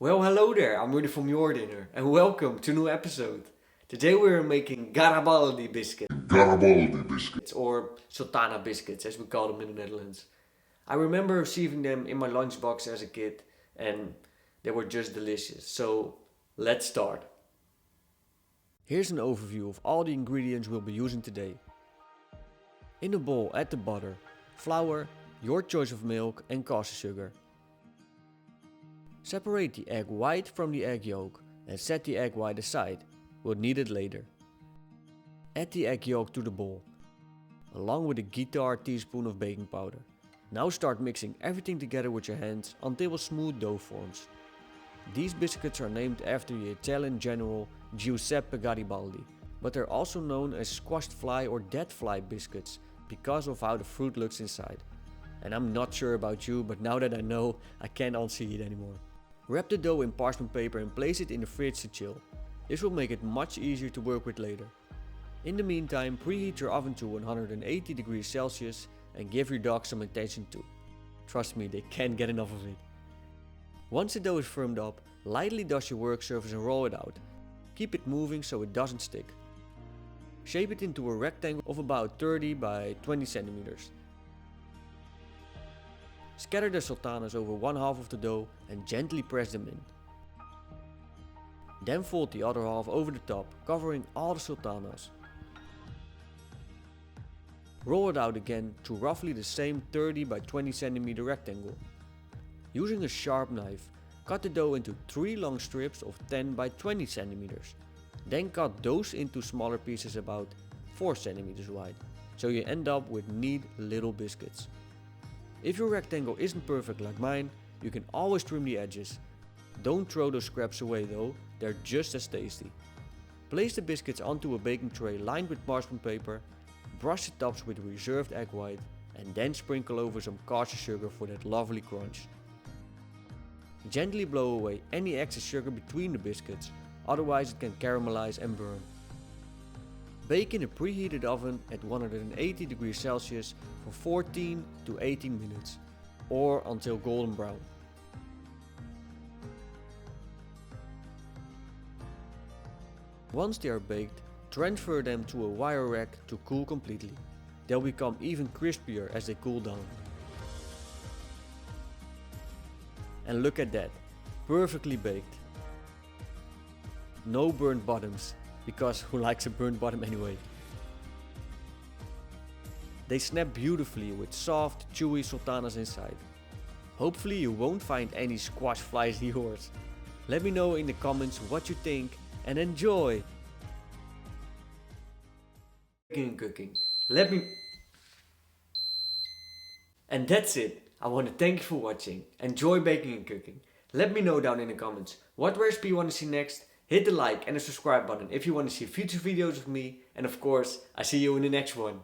Well, hello there, I'm Rudy from Your Dinner, and welcome to a new episode. Today we're making Garibaldi Biscuits, Garibaldi Biscuits. or Sultana Biscuits as we call them in the Netherlands. I remember receiving them in my lunchbox as a kid, and they were just delicious. So, let's start. Here's an overview of all the ingredients we'll be using today. In a bowl add the butter, flour, your choice of milk and caster sugar. Separate the egg white from the egg yolk and set the egg white aside. We'll need it later. Add the egg yolk to the bowl, along with a guitar teaspoon of baking powder. Now start mixing everything together with your hands until a smooth dough forms. These biscuits are named after the Italian general Giuseppe Garibaldi, but they're also known as squashed fly or dead fly biscuits because of how the fruit looks inside. And I'm not sure about you, but now that I know, I can't unsee it anymore. Wrap the dough in parchment paper and place it in the fridge to chill. This will make it much easier to work with later. In the meantime, preheat your oven to 180 degrees Celsius and give your dog some attention too. Trust me, they can't get enough of it. Once the dough is firmed up, lightly dust your work surface and roll it out. Keep it moving so it doesn't stick. Shape it into a rectangle of about 30 by 20 centimeters. Scatter the sultanas over one half of the dough and gently press them in. Then fold the other half over the top, covering all the sultanas. Roll it out again to roughly the same 30 by 20 centimeter rectangle. Using a sharp knife, cut the dough into 3 long strips of 10 by 20 centimeters. Then cut those into smaller pieces about 4 centimeters wide, so you end up with neat little biscuits. If your rectangle isn't perfect like mine, you can always trim the edges. Don't throw those scraps away though, they're just as tasty. Place the biscuits onto a baking tray lined with parchment paper, brush the tops with reserved egg white, and then sprinkle over some caster sugar for that lovely crunch. Gently blow away any excess sugar between the biscuits, otherwise it can caramelize and burn. Bake in a preheated oven at 180 degrees Celsius for 14 to 18 minutes, or until golden brown. Once they are baked, transfer them to a wire rack to cool completely. They'll become even crispier as they cool down. And look at that, perfectly baked. No burnt bottoms, because who likes a burnt bottom anyway? They snap beautifully with soft, chewy sultanas inside. Hopefully you won't find any squash flies in yours. Let me know in the comments what you think and enjoy! Baking and cooking. And that's it. I want to thank you for watching. Enjoy baking and cooking. Let me know down in the comments what recipe you want to see next. Hit the like and the subscribe button if you want to see future videos of me. And of course, I see you in the next one.